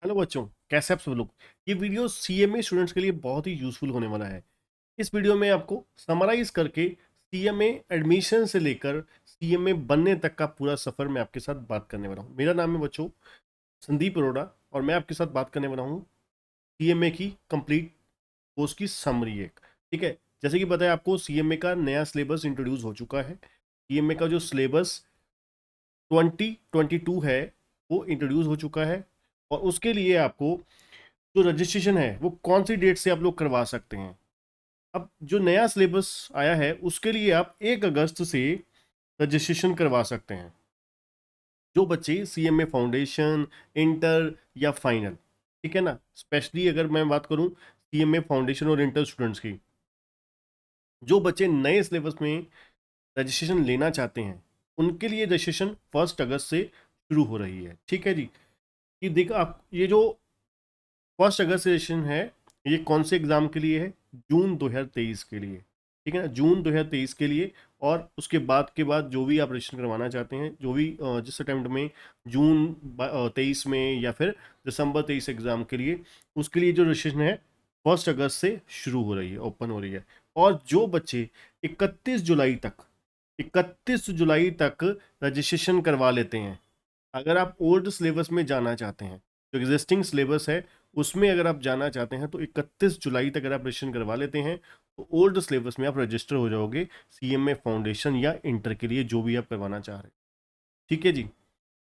Hello बच्चों, कैसे आप सब लोग। ये वीडियो सीएमए स्टूडेंट्स के लिए बहुत ही यूजफुल होने वाला है। इस वीडियो में आपको समराइज करके सीएमए एडमिशन से लेकर सीएमए बनने तक का पूरा सफर मैं आपके साथ बात करने वाला हूँ। मेरा नाम है बच्चों संदीप अरोड़ा और मैं आपके साथ बात करने वाला हूँ सीएमए की कंप्लीट कोर्स की समरी एक। ठीक है, जैसे कि बताया आपको सीएमए का नया सिलेबस इंट्रोड्यूस हो चुका है। सीएमए का जो सिलेबस 2022 है वो इंट्रोड्यूस हो चुका है और उसके लिए आपको जो रजिस्ट्रेशन है वो कौन सी डेट से आप लोग करवा सकते हैं। अब जो नया सिलेबस आया है उसके लिए आप 1 अगस्त से रजिस्ट्रेशन करवा सकते हैं। जो बच्चे सीएमए फाउंडेशन, इंटर या फाइनल, ठीक है ना, स्पेशली अगर मैं बात करूं सीएमए फाउंडेशन और इंटर स्टूडेंट्स की, जो बच्चे नए सिलेबस में रजिस्ट्रेशन लेना चाहते हैं उनके लिए रजिस्ट्रेशन 1 अगस्त से शुरू हो रही है। ठीक है जी। ये देख आप, ये जो 1 अगस्त सेशन है ये कौन से एग्जाम के लिए है? जून 2023 के लिए। ठीक है ना, जून 2023 के लिए। और उसके बाद जो भी आप रजिस्ट्रेशन करवाना चाहते हैं, जो भी जिस अटेम्प्ट में जून 23 में या फिर दिसंबर 23 एग्जाम के लिए, उसके लिए जो रजिस्ट्रेशन है 1 अगस्त से शुरू हो रही है, ओपन हो रही है। और जो बच्चे 31 जुलाई तक 31 जुलाई तक रजिस्ट्रेशन करवा लेते हैं, अगर आप ओल्ड सिलेबस में जाना चाहते हैं, जो एग्जिस्टिंग सिलेबस है उसमें अगर आप जाना चाहते हैं, तो 31 जुलाई तक अगर आप रजिस्ट्रेशन करवा लेते हैं तो ओल्ड सिलेबस में आप रजिस्टर हो जाओगे सीएमए फाउंडेशन या इंटर के लिए, जो भी आप करवाना चाह रहे हैं। ठीक है जी।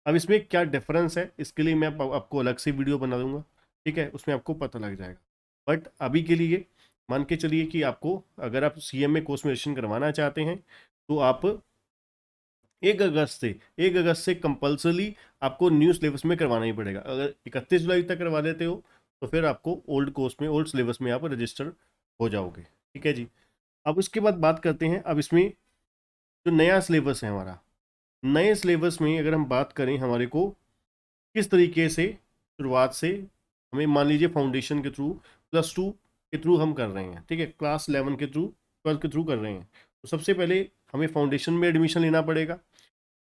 अब इसमें क्या डिफरेंस है इसके लिए मैं आपको अलग से वीडियो बना दूंगा। ठीक है, उसमें आपको पता लग जाएगा। बट अभी के लिए मान के चलिए कि आपको, अगर आप सीएमए कोर्स में रजिस्ट्रेशन करवाना चाहते हैं तो आप 1 अगस्त से कंपल्सरी आपको न्यू सिलेबस में करवाना ही पड़ेगा। अगर 31 जुलाई तक करवा लेते हो तो फिर आपको ओल्ड कोर्स में, ओल्ड सिलेबस में आप रजिस्टर हो जाओगे। ठीक है जी। अब उसके बाद बात करते हैं, अब इसमें जो नया सिलेबस है हमारा, नए सिलेबस में अगर हम बात करें हमारे को किस तरीके से शुरुआत से, हमें मान लीजिए फाउंडेशन के थ्रू, +2 के थ्रू हम कर रहे हैं, ठीक है, क्लास 11 के थ्रू, 12 के थ्रू कर रहे हैं, तो सबसे पहले हमें फाउंडेशन में एडमिशन लेना पड़ेगा।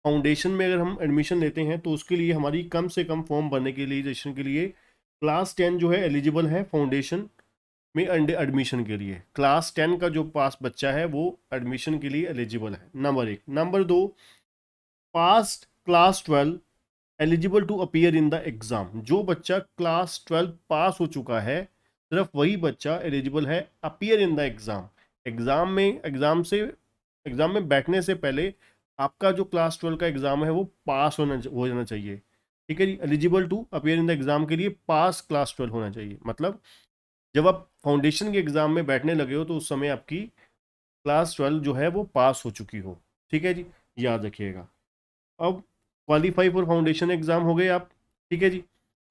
फाउंडेशन में अगर हम एडमिशन लेते हैं तो उसके लिए हमारी कम से कम फॉर्म भरने के लिए, रजिस्ट्रेशन के लिए, क्लास 10 जो है एलिजिबल है फाउंडेशन में एडमिशन के लिए। क्लास 10 का जो पास बच्चा है वो एडमिशन के लिए एलिजिबल है, number 1। Number 2, passed class 12 eligible to appear in the exam. जो बच्चा क्लास 12 पास हो चुका है सिर्फ वही बच्चा एलिजिबल है appear in the exam. Exam में बैठने से पहले आपका जो क्लास 12 का एग्जाम है वो पास हो जाना चाहिए। ठीक है जी, eligible to appear in the exam के लिए पास क्लास 12 होना चाहिए। मतलब जब आप फाउंडेशन के एग्जाम में बैठने लगे हो तो उस समय आपकी क्लास 12 जो है वो पास हो चुकी हो। ठीक है जी, याद रखिएगा। अब क्वालिफाई फॉर फाउंडेशन एग्जाम हो गए आप। ठीक है जी,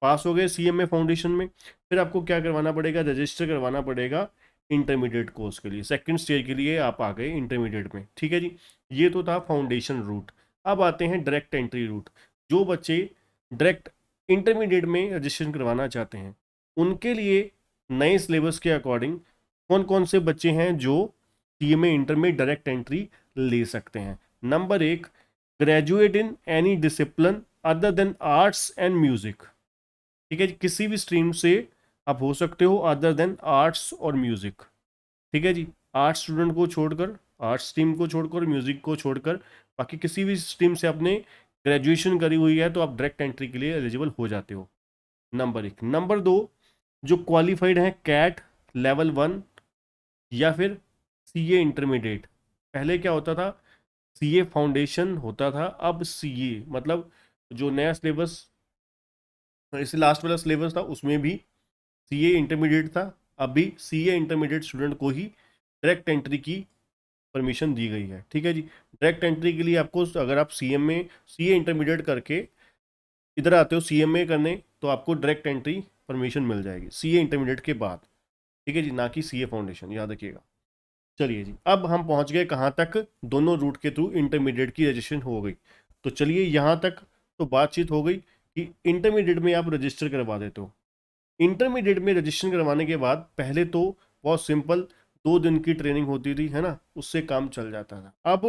पास हो गए सीएमए फाउंडेशन में। फिर आपको क्या करवाना पड़ेगा? रजिस्टर करवाना पड़ेगा इंटरमीडिएट कोर्स के लिए, सेकंड स्टेज के लिए आप आ गए इंटरमीडिएट में। ठीक है जी, ये तो था फाउंडेशन रूट। अब आते हैं डायरेक्ट एंट्री रूट। जो बच्चे डायरेक्ट इंटरमीडिएट में रजिस्ट्रेशन करवाना चाहते हैं उनके लिए नए सिलेबस के अकॉर्डिंग कौन कौन से बच्चे हैं जो सीएमए इंटर में डायरेक्ट एंट्री ले सकते हैं? Number 1, graduate in any discipline other than arts and music. ठीक है जी, किसी भी स्ट्रीम से आप हो सकते हो अदर देन आर्ट्स और म्यूजिक। ठीक है जी, आर्ट्स स्टूडेंट को छोड़कर, आर्ट्स स्ट्रीम को छोड़कर, म्यूजिक को छोड़कर, बाकी किसी भी स्ट्रीम से आपने ग्रेजुएशन करी हुई है तो आप डायरेक्ट एंट्री के लिए एलिजिबल हो जाते हो, नंबर 1। नंबर 2, जो क्वालिफाइड हैं कैट लेवल 1 या फिर सीए इंटरमीडिएट। पहले क्या होता था? सीए फाउंडेशन होता था, अब सीए मतलब जो नया सिलेबस, इससे लास्ट वाला सिलेबस था उसमें भी सीए इंटरमीडिएट था। अभी सीए इंटरमीडिएट स्टूडेंट को ही डायरेक्ट एंट्री की परमिशन दी गई है। ठीक है जी, डायरेक्ट एंट्री के लिए आपको, अगर आप सीएम में सीए इंटरमीडिएट करके इधर आते हो सीएमए करने तो आपको डायरेक्ट एंट्री परमिशन मिल जाएगी सीए इंटरमीडिएट के बाद। ठीक है जी, ना कि सीए फाउंडेशन, याद रखिएगा। चलिए जी, अब हम पहुंच गए कहाँ तक? दोनों रूट के थ्रू इंटरमीडिएट की रजिस्ट्रेशन हो गई। तो चलिए यहाँ तक तो बातचीत हो गई कि इंटरमीडिएट में आप रजिस्टर करवा देते हो। इंटरमीडिएट में रजिस्ट्रेशन करवाने के बाद पहले तो बहुत सिंपल 2 दिन की ट्रेनिंग होती थी, है ना, उससे काम चल जाता था। अब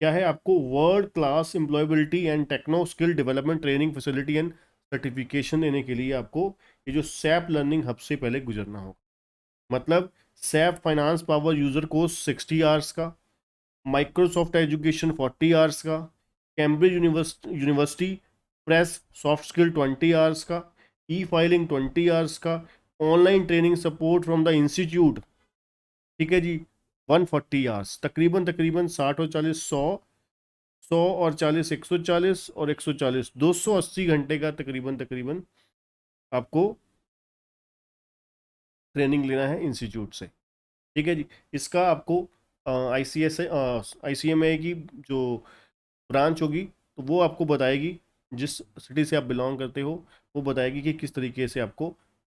क्या है? आपको world class employability and techno skill development training facility and certification लेने के लिए आपको ये जो सैप लर्निंग हब से पहले गुजरना होगा। मतलब SAP finance power user course 60 hours का, माइक्रोसॉफ्ट एजुकेशन 40 आवर्स का, Cambridge university press soft skill 20 hours का, ई फाइलिंग 20 आवर्स का, online training support from the institute, ठीक है जी, 140 आवर्स, तकरीबन तकरीबन 60 और 40 100 और 40 140 और 140 280 घंटे का तकरीबन तकरीबन आपको ट्रेनिंग लेना है इंस्टीट्यूट से, ठीक है जी। इसका आपको ICMA की जो ब्रांच होगी तो वो आपको बताएगी, जिस सिटी से आप बिलोंग करते हो वो बताएगी कि किस तरीके से आपको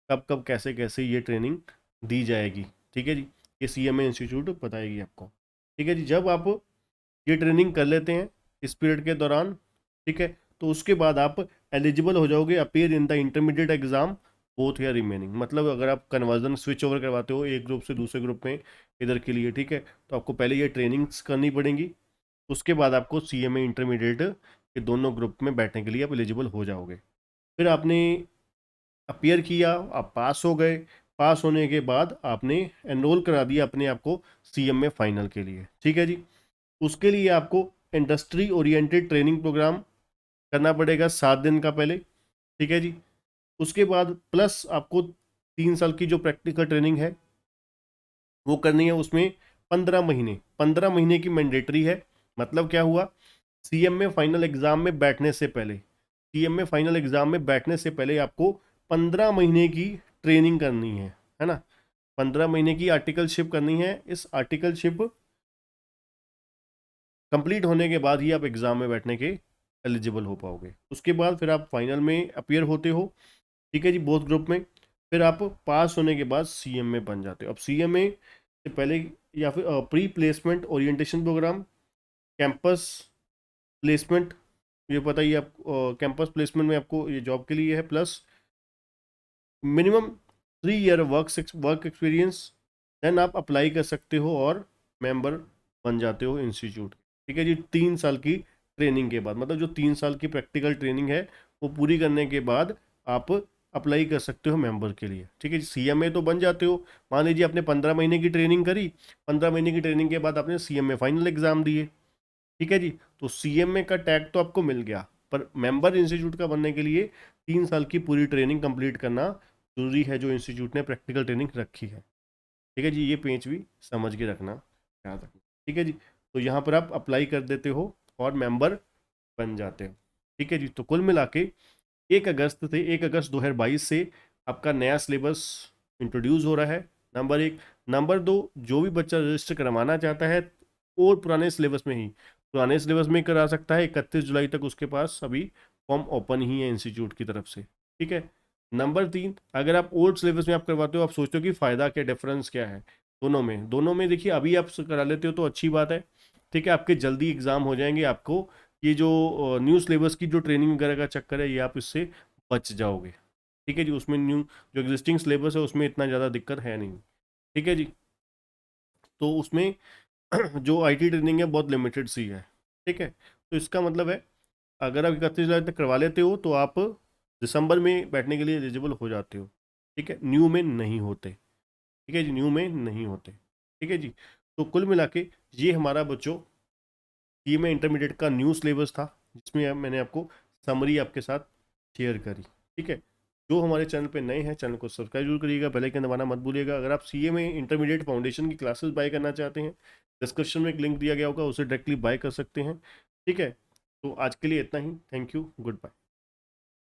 कब कब कैसे कैसे ये ट्रेनिंग दी जाएगी, ठीक है जी। ये CMA इंस्टीट्यूट बताएगी आपको, ठीक है जी। जब आप ये ट्रेनिंग कर लेते हैं इस पीरियड के दौरान, ठीक है, तो उसके बाद आप एलिजिबल हो जाओगे appear in the intermediate exam both या रिमेनिंग। मतलब अगर आप कन्वर्जन स्विच ओवर करवाते हो एक ग्रुप से दूसरे ग्रुप में इधर के लिए, ठीक है, तो आपको पहले ये ट्रेनिंग्स करनी पड़ेंगी, उसके बाद आपको CMA इंटरमीडिएट के दोनों ग्रुप में बैठने के लिए आप एलिजिबल हो जाओगे। फिर आपने अपीयर किया, आप पास हो गए, पास होने के बाद आपने एनरोल करा दिया अपने आप को CMA फाइनल के लिए, ठीक है जी। उसके लिए आपको इंडस्ट्री ओरिएंटेड ट्रेनिंग प्रोग्राम करना पड़ेगा 7 दिन का पहले, ठीक है जी। उसके बाद प्लस आपको 3 साल की जो प्रैक्टिकल ट्रेनिंग है वो करनी है, उसमें 15 महीने की मैंडेटरी है। मतलब क्या हुआ, CMA फाइनल एग्जाम में बैठने से पहले, CMA फाइनल एग्जाम में बैठने से पहले आपको 15 महीने की ट्रेनिंग करनी है ना। 15 महीने की आर्टिकलशिप करनी है। इस आर्टिकलशिप कंप्लीट होने के बाद ही आप एग्जाम में बैठने के एलिजिबल हो पाओगे। उसके बाद फिर आप फाइनल में अपीयर होते हो, ठीक है जी, बोथ ग्रुप में। फिर आप पास होने के बाद CMA बन जाते हो। अब CMA से पहले या फिर pre placement orientation programme, campus placement, ये पता ही आप, कैंपस प्लेसमेंट में आपको ये जॉब के लिए है, plus minimum 3 year work experience, then आप अप्लाई कर सकते हो और मेंबर बन जाते हो इंस्टीट्यूट, ठीक है जी। 3 साल की ट्रेनिंग के बाद, मतलब जो 3 साल की प्रैक्टिकल ट्रेनिंग है वो पूरी करने के बाद आप अप्लाई कर सकते हो मेंबर के लिए, ठीक है जी। CMA तो बन जाते हो। मान लीजिए आपने 15 महीने की ट्रेनिंग करी, 15 महीने की ट्रेनिंग के बाद आपने CMA फाइनल एग्जाम दिए, ठीक है जी, तो CMA का टैग तो आपको मिल गया, पर मेंबर इंस्टीट्यूट का बनने के लिए 3 साल की पूरी ट्रेनिंग कंप्लीट करना जरूरी है, जो इंस्टीट्यूट ने प्रैक्टिकल ट्रेनिंग रखी है, ठीक है जी। ये पेज भी समझ के रखना, याद रखना, ठीक है जी। तो यहाँ पर आप अप्लाई कर देते हो और मेंबर बन जाते हो, ठीक है जी। तो कुल मिला के 1 अगस्त 2022 से आपका नया सिलेबस इंट्रोड्यूस हो रहा है, नंबर 1। नंबर 2, जो भी बच्चा रजिस्टर करवाना चाहता है और पुराने सिलेबस में ही, पुराने सिलेबस में करा सकता है। 31 जुलाई तक उसके पास अभी फॉर्म ओपन ही है इंस्टीट्यूट की तरफ से, ठीक है। नंबर 3, अगर आप ओल्ड सिलेबस में आप करवाते हो, आप सोचते हो कि फ़ायदा क्या, डिफरेंस क्या है दोनों में देखिए, अभी आप करा लेते हो तो अच्छी बात है, ठीक है, आपके जल्दी एग्जाम हो जाएंगे। आपको ये जो न्यू सिलेबस की जो ट्रेनिंग वगैरह का चक्कर है, ये आप इससे बच जाओगे, ठीक है जी। उसमें न्यू जो एग्जिस्टिंग सिलेबस है उसमें इतना ज़्यादा दिक्कत है नहीं, ठीक है जी। तो उसमें जो IT ट्रेनिंग है बहुत लिमिटेड सी है, ठीक है। तो इसका मतलब है अगर आप 31 जुलाई तक करवा लेते हो तो आप दिसंबर में बैठने के लिए एलिजिबल हो जाते हो, ठीक है। न्यू में नहीं होते, ठीक है जी, न्यू में नहीं होते, ठीक है जी। तो कुल मिला के ये हमारा बच्चों CMA इंटरमीडिएट का न्यू सिलेबस था, जिसमें मैंने आपको समरी आपके साथ शेयर करी, ठीक है। जो हमारे चैनल पे नए हैं, चैनल को सब्सक्राइब जरूर करिएगा, बेल आइकन दबाना मत भूलिएगा। अगर आप CMA इंटरमीडिएट फाउंडेशन की क्लासेस बाय करना चाहते हैं, डिस्क्रिप्शन में एक लिंक दिया गया होगा, उसे डायरेक्टली बाय कर सकते हैं, ठीक है। तो आज के लिए इतना ही, थैंक यू, गुड बाय।